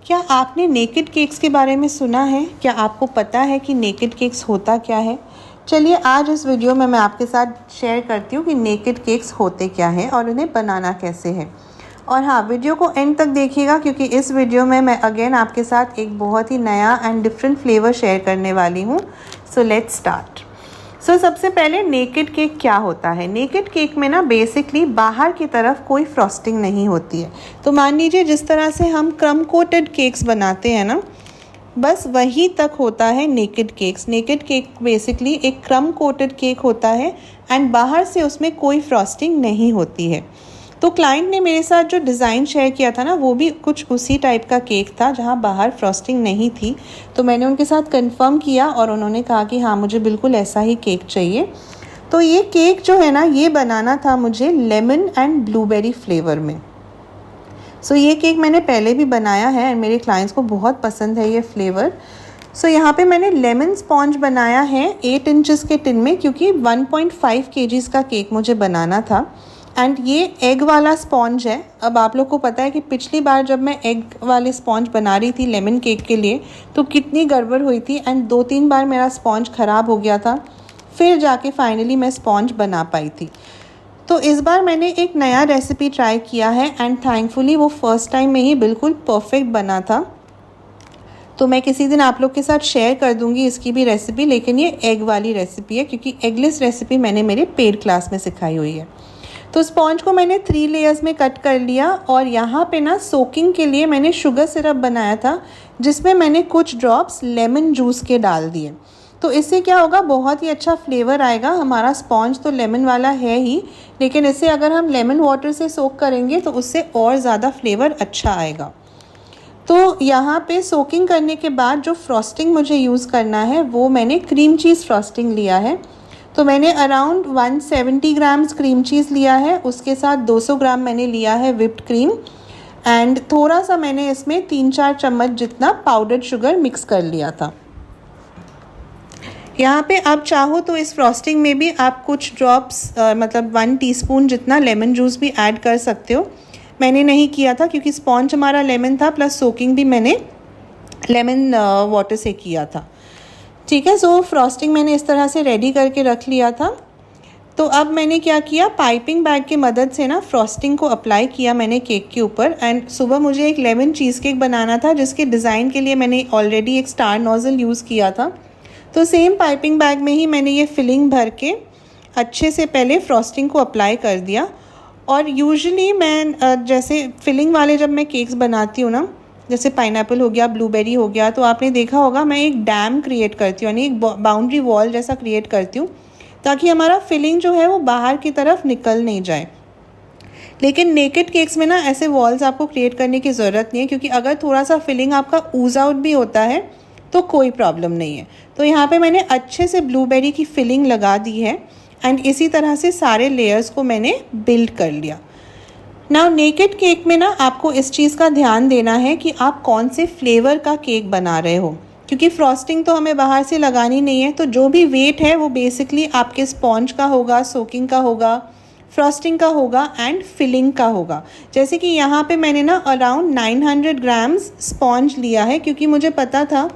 क्या आपने naked cakes के बारे में सुना है? क्या आपको पता है कि नेकेड केक्स होता क्या है? चलिए आज इस वीडियो में मैं आपके साथ शेयर करती हूँ कि नेकेड केक्स होते क्या हैं और उन्हें बनाना कैसे है। और हाँ, वीडियो को एंड तक देखिएगा क्योंकि इस वीडियो में मैं अगेन आपके साथ एक बहुत ही नया एंड डिफरेंट फ्लेवर शेयर करने वाली हूँ। So let's start. सबसे पहले नेकेड केक क्या होता है। नेकेड केक में ना बेसिकली बाहर की तरफ कोई फ्रॉस्टिंग नहीं होती है। तो मान लीजिए जिस तरह से हम क्रम कोटेड केक्स बनाते हैं ना, बस वही तक होता है naked cakes. Naked cake basically एक क्रम कोटेड केक होता है एंड बाहर से उसमें कोई फ्रॉस्टिंग नहीं होती है। तो क्लाइंट ने मेरे साथ जो डिज़ाइन शेयर किया था ना, वो भी कुछ उसी टाइप का केक था जहाँ बाहर फ्रॉस्टिंग नहीं थी। तो मैंने उनके साथ कंफर्म किया और उन्होंने कहा कि हाँ, मुझे बिल्कुल ऐसा ही केक चाहिए। तो ये केक जो है ना, ये बनाना था मुझे लेमन एंड ब्लूबेरी फ्लेवर में। ये केक मैंने पहले भी बनाया है और मेरे क्लाइंट्स को बहुत पसंद है ये फ्लेवर। यहाँ पे मैंने लेमन स्पॉन्ज बनाया है 8 इंचेस के टिन में, क्योंकि 1.5 kgs का केक मुझे बनाना था। एंड ये एग वाला स्पॉन्ज है। अब आप लोग को पता है कि पिछली बार जब मैं एग वाले स्पॉन्ज बना रही थी लेमन केक के लिए, तो कितनी गड़बड़ हुई थी एंड 2-3 बार मेरा स्पॉन्ज ख़राब हो गया था, फिर जाके फाइनली मैं स्पॉन्ज बना पाई थी। तो इस बार मैंने एक नया रेसिपी ट्राई किया है एंड थैंकफुली वो फर्स्ट टाइम में ही बिल्कुल परफेक्ट बना था। तो मैं किसी दिन आप लोग के साथ शेयर कर दूंगी इसकी भी रेसिपी, लेकिन ये एग वाली रेसिपी है क्योंकि एगलेस रेसिपी मैंने मेरे पेड क्लास में सिखाई हुई है। तो स्पॉन्ज को मैंने 3 लेयर्स में कट कर लिया और यहाँ पे ना सोकिंग के लिए मैंने शुगर सिरप बनाया था, जिसमें मैंने कुछ ड्रॉप्स लेमन जूस के डाल दिए। तो इससे क्या होगा, बहुत ही अच्छा फ्लेवर आएगा। हमारा स्पॉन्ज तो लेमन वाला है ही, लेकिन इसे अगर हम लेमन वाटर से सोक करेंगे तो उससे और ज़्यादा फ्लेवर अच्छा आएगा। तो यहाँ पे सोकिंग करने के बाद जो फ्रॉस्टिंग मुझे यूज़ करना है वो मैंने क्रीम चीज़ फ्रॉस्टिंग लिया है। तो मैंने अराउंड 170 ग्राम्स क्रीम चीज़ लिया है, उसके साथ 200 ग्राम मैंने लिया है विप्ड क्रीम एंड थोड़ा सा मैंने इसमें 3-4 चम्मच जितना पाउडर्ड शुगर मिक्स कर लिया था। यहाँ पे आप चाहो तो इस फ्रॉस्टिंग में भी आप कुछ ड्रॉप्स मतलब 1 टीस्पून जितना लेमन जूस भी ऐड कर सकते हो। मैंने नहीं किया था क्योंकि स्पॉन्ज हमारा लेमन था, प्लस सोकिंग भी मैंने लेमन वाटर से किया था। ठीक है, फ्रॉस्टिंग मैंने इस तरह से रेडी करके रख लिया था। तो अब मैंने क्या किया, पाइपिंग बैग की मदद से ना फ्रॉस्टिंग को अप्लाई किया मैंने केक के ऊपर। एंड सुबह मुझे एक लेमन चीज़ केक बनाना था, जिसके डिज़ाइन के लिए मैंने ऑलरेडी एक स्टार नोज़ल यूज़ किया था। तो सेम पाइपिंग बैग में ही मैंने ये फिलिंग भर के अच्छे से पहले फ्रॉस्टिंग को अप्लाई कर दिया। और यूजुअली मैं जैसे फिलिंग वाले जब मैं केक्स बनाती हूँ ना, जैसे पाइनएप्पल हो गया, ब्लूबेरी हो गया, तो आपने देखा होगा मैं एक डैम क्रिएट करती हूँ, यानी एक बाउंड्री वॉल जैसा क्रिएट करती हूँ, ताकि हमारा फिलिंग जो है वो बाहर की तरफ निकल नहीं जाए। लेकिन नेकेड केक्स में ना ऐसे वॉल्स आपको क्रिएट करने की ज़रूरत नहीं है, क्योंकि अगर थोड़ा सा फिलिंग आपका ऊज आउट भी होता है तो कोई प्रॉब्लम नहीं है। तो यहाँ पे मैंने अच्छे से ब्लूबेरी की फिलिंग लगा दी है एंड इसी तरह से सारे लेयर्स को मैंने बिल्ड कर लिया। नाउ नेकेड केक में ना आपको इस चीज़ का ध्यान देना है कि आप कौन से फ्लेवर का केक बना रहे हो, क्योंकि फ्रॉस्टिंग तो हमें बाहर से लगानी नहीं है। तो जो भी वेट है वो बेसिकली आपके स्पॉन्ज का होगा, सोकिंग का होगा, फ्रॉस्टिंग का होगा एंड फिलिंग का होगा। जैसे कि यहाँ पे मैंने ना अराउंड 900 ग्राम्स स्पॉन्ज लिया है, क्योंकि मुझे पता था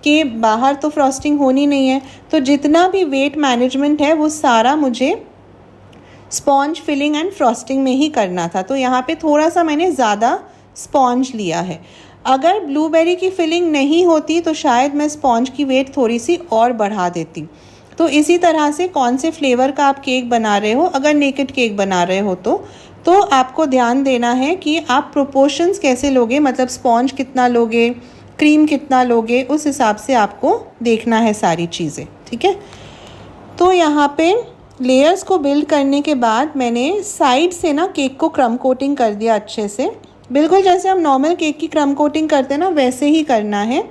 कि बाहर तो फ्रॉस्टिंग होनी नहीं है। तो जितना भी वेट मैनेजमेंट है वो सारा मुझे स्पॉन्ज, फिलिंग एंड फ्रॉस्टिंग में ही करना था। तो यहाँ पे थोड़ा सा मैंने ज़्यादा स्पॉन्ज लिया है। अगर ब्लूबेरी की फिलिंग नहीं होती तो शायद मैं स्पॉन्ज की वेट थोड़ी सी और बढ़ा देती। तो इसी तरह से कौन से फ्लेवर का आप केक बना रहे हो, अगर नेकेड केक बना रहे हो तो आपको ध्यान देना है कि आप प्रोपोर्शंस कैसे लोगे, मतलब स्पॉन्ज कितना लोगे, क्रीम कितना लोगे, उस हिसाब से आपको देखना है सारी चीज़ें। ठीक है, तो यहाँ पे लेयर्स को बिल्ड करने के बाद मैंने साइड से ना केक को क्रम कोटिंग कर दिया अच्छे से, बिल्कुल जैसे हम नॉर्मल केक की क्रम कोटिंग करते हैं ना, वैसे ही करना है।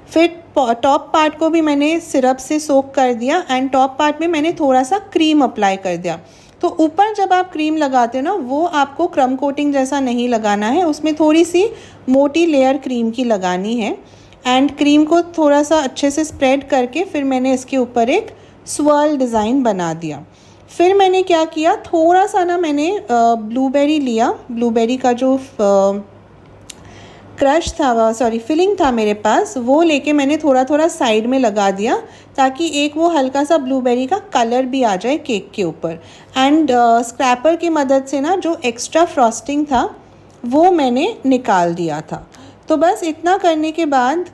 फिर टॉप पार्ट को भी मैंने सिरप से सोक कर दिया एंड टॉप पार्ट में मैंने थोड़ा सा क्रीम अप्लाई कर दिया। तो ऊपर जब आप क्रीम लगाते हो ना, वो आपको क्रम कोटिंग जैसा नहीं लगाना है, उसमें थोड़ी सी मोटी लेयर क्रीम की लगानी है। एंड क्रीम को थोड़ा सा अच्छे से स्प्रेड करके फिर मैंने इसके ऊपर एक स्वर्ल डिज़ाइन बना दिया। फिर मैंने क्या किया, थोड़ा सा ना मैंने ब्लूबेरी लिया, ब्लूबेरी का जो क्रश था, सॉरी फिलिंग था मेरे पास, वो लेके मैंने थोड़ा थोड़ा साइड में लगा दिया ताकि एक वो हल्का सा ब्लूबेरी का कलर भी आ जाए केक के ऊपर। एंड स्क्रैपर की मदद से ना जो एक्स्ट्रा फ्रॉस्टिंग था वो मैंने निकाल दिया था। तो बस इतना करने के बाद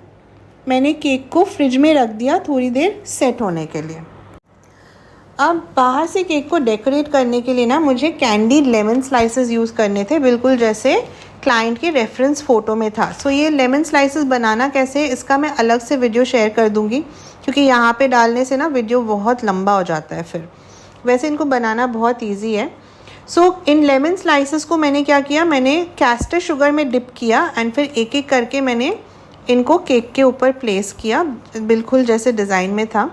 मैंने केक को फ्रिज में रख दिया थोड़ी देर सेट होने के लिए। अब बाहर से केक को डेकोरेट करने के लिए ना मुझे कैंडीड लेमन स्लाइसेस यूज़ करने थे, बिल्कुल जैसे क्लाइंट के रेफरेंस फ़ोटो में था। सो ये लेमन स्लाइसेस बनाना कैसे, इसका मैं अलग से वीडियो शेयर कर दूँगी, क्योंकि यहाँ पे डालने से ना वीडियो बहुत लंबा हो जाता है फिर। वैसे इनको बनाना बहुत ईजी है। सो इन लेमन स्लाइसेस को मैंने क्या किया, मैंने कैस्टर शुगर में डिप किया एंड फिर एक एक करके मैंने इनको केक के ऊपर प्लेस किया, बिल्कुल जैसे डिज़ाइन में था।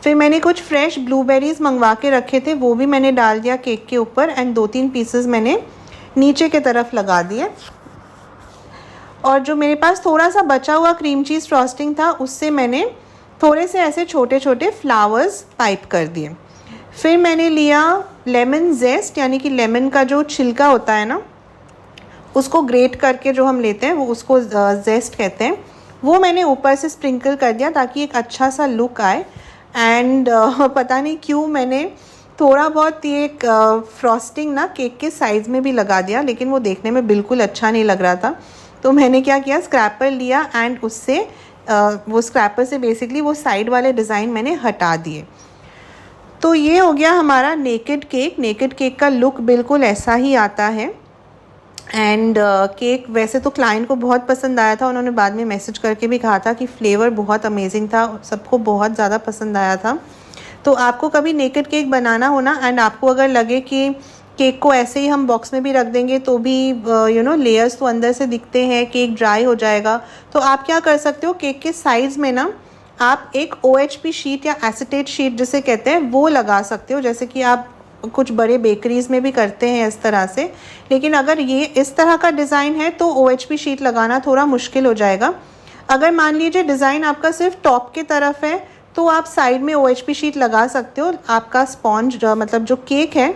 फिर मैंने कुछ फ्रेश ब्लूबेरीज़ मंगवा के रखे थे, वो भी मैंने डाल दिया केक के ऊपर एंड 2-3 पीसेस मैंने नीचे के तरफ लगा दिए। और जो मेरे पास थोड़ा सा बचा हुआ क्रीम चीज़ फ्रॉस्टिंग था उससे मैंने थोड़े से ऐसे छोटे छोटे फ्लावर्स पाइप कर दिए। फिर मैंने लिया लेमन जेस्ट, यानी कि लेमन का जो छिलका होता है ना, उसको ग्रेट करके जो हम लेते हैं वो उसको जेस्ट कहते हैं, वो मैंने ऊपर से स्प्रिंकल कर दिया ताकि एक अच्छा सा लुक आए। एंड पता नहीं क्यों मैंने थोड़ा बहुत ये फ्रॉस्टिंग ना केक के साइज़ में भी लगा दिया, लेकिन वो देखने में बिल्कुल अच्छा नहीं लग रहा था। तो मैंने क्या किया, स्क्रैपर लिया एंड उससे वो स्क्रैपर से बेसिकली वो साइड वाले डिज़ाइन मैंने हटा दिए। तो ये हो गया हमारा नेकेड केक। नेकेड केक का लुक बिल्कुल ऐसा ही आता है। एंड केक वैसे तो क्लाइंट को बहुत पसंद आया था, उन्होंने बाद में मैसेज करके भी कहा था कि फ्लेवर बहुत अमेजिंग था, सबको बहुत ज़्यादा पसंद आया था। तो आपको कभी नेकेड केक बनाना हो ना, एंड आपको अगर लगे कि केक को ऐसे ही हम बॉक्स में भी रख देंगे तो भी लेयर्स तो अंदर से दिखते हैं, केक ड्राई हो जाएगा, तो आप क्या कर सकते हो, केक के साइड्स में ना आप एक OHP शीट या एसीटेट शीट जिसे कहते हैं वो लगा सकते हो, जैसे कि आप कुछ बड़े बेकरीज़ में भी करते हैं इस तरह से। लेकिन अगर ये इस तरह का डिज़ाइन है तो OHP शीट लगाना थोड़ा मुश्किल हो जाएगा। अगर मान लीजिए डिज़ाइन आपका सिर्फ टॉप के तरफ है तो आप साइड में OHP शीट लगा सकते हो। आपका स्पॉन्ज मतलब जो केक है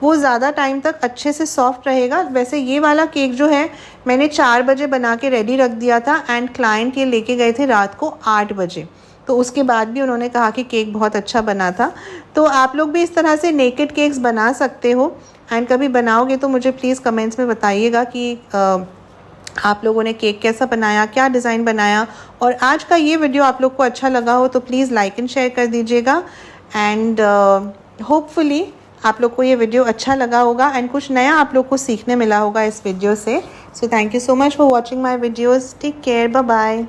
वो ज़्यादा टाइम तक अच्छे से सॉफ्ट रहेगा। वैसे ये वाला केक जो है मैंने 4 बजे बना के रेडी रख दिया था एंड क्लाइंट ये लेके गए थे रात को 8 बजे, तो उसके बाद भी उन्होंने कहा कि केक बहुत अच्छा बना था। तो आप लोग भी इस तरह से नेकेड केक्स बना सकते हो एंड कभी बनाओगे तो मुझे प्लीज़ कमेंट्स में बताइएगा कि आप लोगों ने केक कैसा बनाया, क्या डिज़ाइन बनाया। और आज का ये वीडियो आप लोग को अच्छा लगा हो तो प्लीज़ लाइक एंड शेयर कर दीजिएगा। एंड होपफुली आप लोग को ये वीडियो अच्छा लगा होगा एंड कुछ नया आप लोग को सीखने मिला होगा इस वीडियो से। So thank you so much for watching my videos. Take care, bye bye.